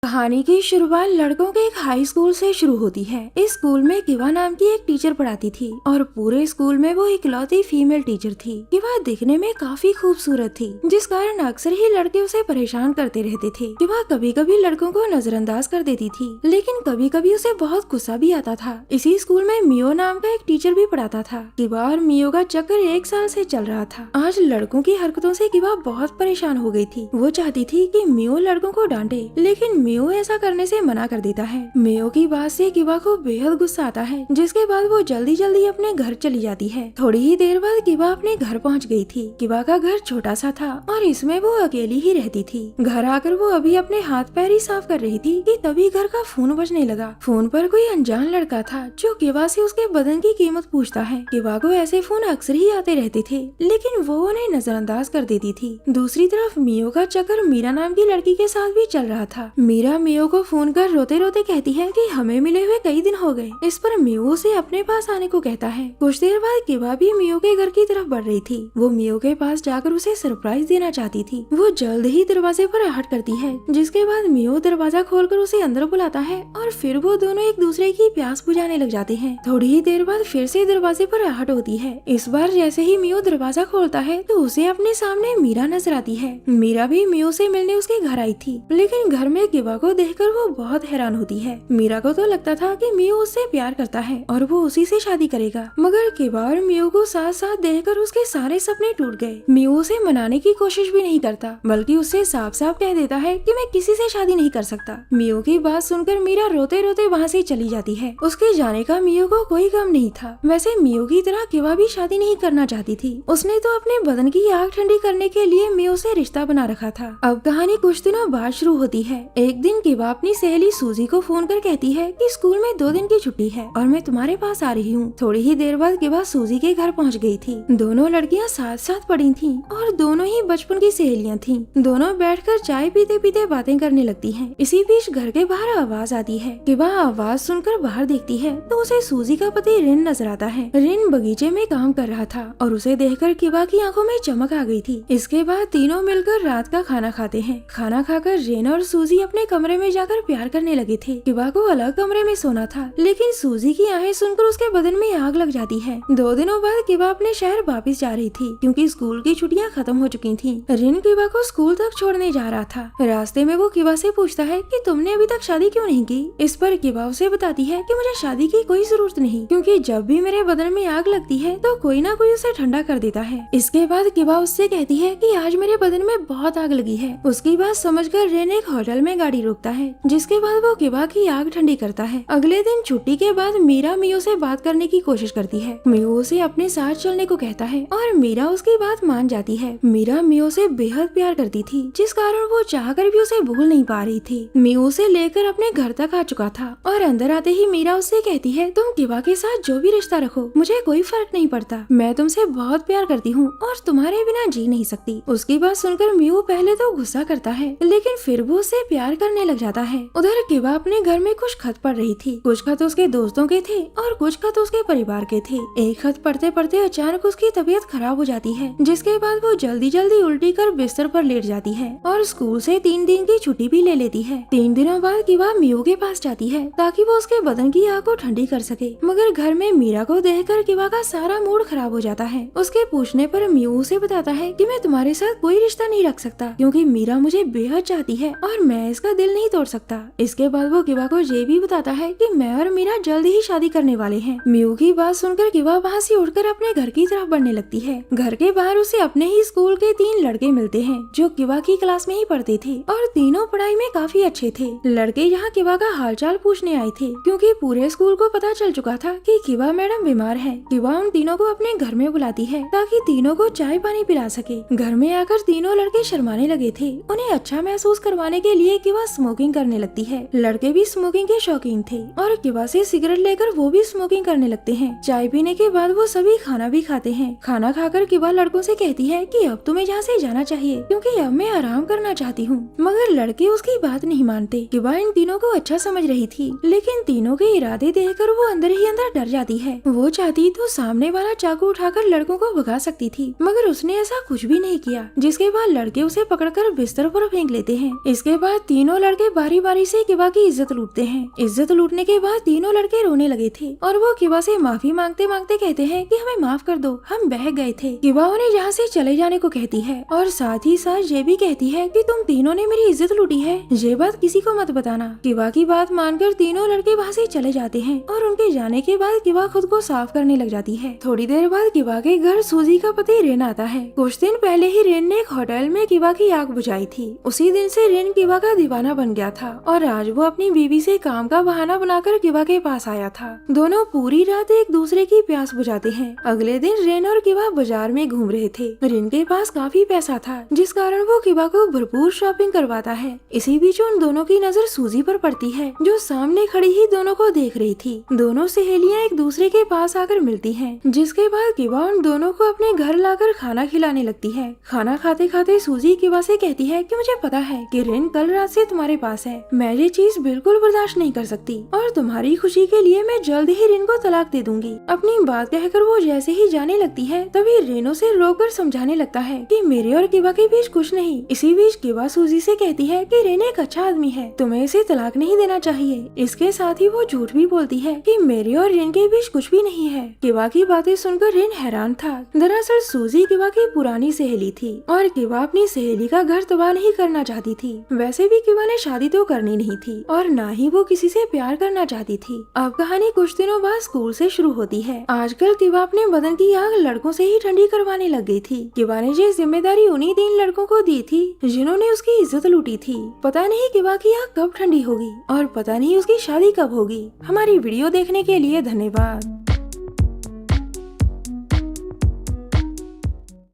कहानी की शुरुआत लड़कों के एक हाई स्कूल से शुरू होती है। इस स्कूल में किवा नाम की एक टीचर पढ़ाती थी और पूरे स्कूल में वो इकलौती फीमेल टीचर थी। किवा दिखने में काफी खूबसूरत थी, जिस कारण अक्सर ही लड़के उसे परेशान करते रहते थे। किवा कभी कभी लड़कों को नजरअंदाज कर देती थी, लेकिन कभी कभी उसे बहुत गुस्सा भी आता था। इसी स्कूल में मियो नाम का एक टीचर भी पढ़ाता था। किवा और मियो का चक्कर 1 साल से चल रहा था। आज लड़कों की हरकतों से किवा बहुत परेशान हो गई थी। वो चाहती थी कि मियो लड़कों को डांटे, लेकिन मियो ऐसा करने से मना कर देता है। मियो की बात से किवा को बेहद गुस्सा आता है, जिसके बाद वो जल्दी जल्दी अपने घर चली जाती है। थोड़ी ही देर बाद किवा अपने घर पहुंच गई थी। किवा का घर छोटा सा था और इसमें वो अकेली ही रहती थी। घर आकर वो अभी अपने हाथ पैर ही साफ कर रही थी कि तभी घर का फोन बजने लगा। फोन पर कोई अनजान लड़का था जो किवा से उसके बदन की कीमत पूछता है। किवा को ऐसे फोन अक्सर ही आते रहते थे, लेकिन वो उन्हें नजरअंदाज कर देती थी। दूसरी तरफ मियो का चक्कर मीरा नाम की लड़की के साथ भी चल रहा था। मीरा मियो को फोन कर रोते रोते कहती है कि हमें मिले हुए कई दिन हो गए। इस पर मियो उसे अपने पास आने को कहता है। कुछ देर बाद किवा भी मियो के घर की तरफ बढ़ रही थी। वो मियो के पास जाकर उसे सरप्राइज देना चाहती थी। वो जल्द ही दरवाजे पर आहट करती है, जिसके बाद मियो दरवाजा खोलकर उसे अंदर बुलाता है और फिर वो दोनों एक दूसरे की प्यास बुझाने लग जाते हैं। थोड़ी ही देर बाद फिर से दरवाजे पर आहट होती है। इस बार जैसे ही मियो दरवाजा खोलता है तो उसे अपने सामने मीरा नजर आती है। मीरा भी मियो से मिलने उसके घर आई थी, लेकिन घर में किवा को देखकर वो बहुत हैरान होती है। मीरा को तो लगता था कि मियो उससे प्यार करता है और वो उसी से शादी करेगा, मगर किवा और मियो को साथ साथ देखकर उसके सारे सपने टूट गए। मियो उसे मनाने की कोशिश भी नहीं करता, बल्कि उससे साफ साफ कह देता है कि मैं किसी से शादी नहीं कर सकता। मियो की बात सुनकर मीरा रोते रोते वहाँ से चली जाती है। उसके जाने का मियो को कोई गम नहीं था। वैसे मियो की तरह किवा भी शादी नहीं करना चाहती थी। उसने तो अपने बदन की आग ठंडी करने के लिए मियो से रिश्ता बना रखा था। अब कहानी कुछ दिनों बाद शुरू होती है। एक दिन किवा अपनी सहेली सूजी को फोन कर कहती है कि स्कूल में 2 दिन की छुट्टी है और मैं तुम्हारे पास आ रही हूँ। थोड़ी ही देर बाद किवा सूजी के घर पहुँच गई थी। दोनों लड़कियाँ साथ साथ पढ़ी थीं और दोनों ही बचपन की सहेलियाँ थीं। दोनों बैठकर चाय पीते पीते बातें करने लगती हैं। इसी बीच घर के बाहर आवाज आती है। किवा आवाज सुनकर बाहर देखती है तो उसे सूजी का पति रिन नजर आता है। रिन बगीचे में काम कर रहा था और उसे देखकर किवा की आंखों में चमक आ गई थी। इसके बाद तीनों मिलकर रात का खाना खाते हैं। खाना खाकर रिन और सूजी अपने कमरे में जाकर प्यार करने लगे थे। किवा को अलग कमरे में सोना था, लेकिन सूजी की आहें सुनकर उसके बदन में आग लग जाती है। 2 दिनों बाद किवा अपने शहर वापस जा रही थी, क्योंकि स्कूल की छुट्टियां खत्म हो चुकी थीं। रिन किवा को स्कूल तक छोड़ने जा रहा था। रास्ते में वो किवा से पूछता है कि तुमने अभी तक शादी क्यों नहीं की। इस पर किवा उसे बताती है कि मुझे शादी की कोई जरूरत नहीं, क्योंकि जब भी मेरे बदन में आग लगती है तो कोई ना कोई उसे ठंडा कर देता है। इसके बाद किवा उससे कहती है कि आज मेरे बदन में बहुत आग लगी है। उसकी बात समझकर रिन एक होटल में गाड़ी रोकता है, जिसके बाद वो किवा की आग ठंडी करता है। अगले दिन छुट्टी के बाद मीरा मियो से बात करने की कोशिश करती है। मियो उसे अपने साथ चलने को कहता है और मीरा उसकी बात मान जाती है। मीरा मियो से बेहद प्यार करती थी, जिस कारण वो चाहकर भी उसे भूल नहीं पा रही थी। मियो उसे लेकर अपने घर तक आ चुका था और अंदर आते ही मीरा उससे कहती है, तुम किवा के साथ जो भी रिश्ता रखो, मुझे कोई फर्क नहीं पड़ता। मैं तुमसे बहुत प्यार करती हूँ और तुम्हारे बिना जी नहीं सकती। उसकी बात सुनकर मियो पहले तो गुस्सा करता है, लेकिन फिर वो उससे प्यार करने लग जाता है। उधर किवा अपने घर में कुछ खत पढ़ रही थी। कुछ खत उसके दोस्तों के थे और कुछ खत उसके परिवार के थे। एक खत पढ़ते पढ़ते अचानक उसकी तबीयत खराब हो जाती है, जिसके बाद वो जल्दी जल्दी उल्टी कर बिस्तर पर लेट जाती है और स्कूल से 3 दिन की छुट्टी भी ले लेती है। 3 दिनों बाद किवा मियो के पास जाती है ताकि वो उसके बदन की आग को ठंडी कर सके, मगर घर में मीरा को देखकर किवा का सारा मूड खराब हो जाता है। उसके पूछने पर मियो उसे बताता है कि मैं तुम्हारे साथ कोई रिश्ता नहीं रख सकता, क्योंकि मीरा मुझे बेहद चाहती है और मैं इसका दिल नहीं तोड़ सकता। इसके बाद वो किवा को ये भी बताता है कि मैं और मीरा जल्द ही शादी करने वाले हैं। मियो की बात सुनकर किवा वहाँ से उठकर अपने घर की तरफ बढ़ने लगती है। घर के बाहर उसे अपने ही स्कूल के 3 लड़के मिलते हैं, जो किवा की क्लास में ही पढ़ते थे और तीनों पढ़ाई में काफी अच्छे थे। लड़के यहाँ किवा का हालचाल पूछने आए थे, क्योंकि पूरे स्कूल को पता चल चुका था कि किवा मैडम बीमार है। किवा उन तीनों को अपने घर में बुलाती है ताकि तीनों को चाय पानी पिला सके। घर में आकर तीनों लड़के शर्माने लगे थे। उन्हें अच्छा महसूस करवाने के लिए किवा स्मोकिंग करने लगती है। लड़के भी स्मोकिंग के शौकीन थे और किवा से सिगरेट लेकर वो भी स्मोकिंग करने लगते हैं। चाय पीने के बाद वो सभी खाना भी खाते हैं। खाना खाकर किवा लड़कों से कहती है कि अब तुम्हें यहाँ से जाना चाहिए, क्योंकि अब मैं आराम करना चाहती हूँ। मगर लड़के उसकी बात नहीं मानते। किवा इन तीनों को अच्छा समझ रही थी, लेकिन तीनों के इरादे देखकर वो अंदर ही अंदर डर जाती है। वो चाहती तो सामने वाला चाकू उठाकर लड़कों को भगा सकती थी, मगर उसने ऐसा कुछ भी नहीं किया, जिसके बाद लड़के उसे पकड़कर बिस्तर पर फेंक लेते हैं। इसके बाद तीनों तीनों लड़के बारी बारी से किवा की इज्जत लूटते हैं। इज्जत लूटने के बाद तीनों लड़के रोने लगे थे और वो किवा से माफी मांगते मांगते कहते हैं कि हमें माफ कर दो, हम बहक गए थे। किवा उन्हें यहाँ से चले जाने को कहती है और साथ ही साथ ये भी कहती है कि तुम तीनों ने मेरी इज्जत लूटी है, ये बात किसी को मत बताना। किवा की बात मानकर तीनों लड़के वहाँ से चले जाते हैं और उनके जाने के बाद किवा खुद को साफ करने लग जाती है। थोड़ी देर बाद किवा के घर सूजी का पति रेन आता है। कुछ दिन पहले ही रेन ने एक होटल में किवा की आग बुझाई थी। उसी दिन से रेन किवा का दीवाना बन गया था और आज वो अपनी बीवी से काम का बहाना बनाकर किवा के पास आया था। दोनों पूरी रात एक दूसरे की प्यास बुझाते हैं। अगले दिन रेन और किवा बाजार में घूम रहे थे। रेन के पास काफी पैसा था जिस कारण वो किवा को भरपूर शॉपिंग करवाता है। इसी बीच उन दोनों की नजर सूजी पर पड़ती है जो सामने खड़ी ही दोनों को देख रही थी। दोनों सहेलियां एक दूसरे के पास आकर मिलती हैं, जिसके बाद किवा उन दोनों को अपने घर लाकर खाना खिलाने लगती है। खाना खाते खाते सूजी किवा से कहती है कि मुझे पता है कि रेन कल रात से तुम्हारे पास है, मैं ये चीज बिल्कुल बर्दाश्त नहीं कर सकती और तुम्हारी खुशी के लिए मैं जल्द ही रेन को तलाक दे दूंगी। अपनी बात कहकर वो जैसे ही जाने लगती है तभी रेनो से रोककर समझाने लगता है कि मेरे और किवा के बीच कुछ नहीं। इसी बीच किवा सूजी से कहती है कि रेन एक अच्छा आदमी है, तुम्हें इसे तलाक नहीं देना चाहिए। इसके साथ ही वो झूठ भी बोलती है कि मेरे और रेन के बीच कुछ भी नहीं है। किवा की बातें सुनकर रेन हैरान था। दरअसल सूजी किवा की पुरानी सहेली थी और किवा अपनी सहेली का घर तबाह नहीं करना चाहती थी। वैसे भी किवा ने शादी तो करनी नहीं थी और न ही वो किसी से प्यार करना चाहती थी। अब कहानी कुछ दिनों बाद स्कूल से शुरू होती है। आजकल किवा अपने बदन की आग लड़कों से ही ठंडी करवाने लग गई थी। किवा ने ये जिम्मेदारी उन्हीं 3 लड़कों को दी थी जिन्होंने उसकी इज्जत लूटी थी। पता नहीं किवा की आग कब ठंडी होगी और पता नहीं उसकी शादी कब होगी। हमारी वीडियो देखने के लिए धन्यवाद।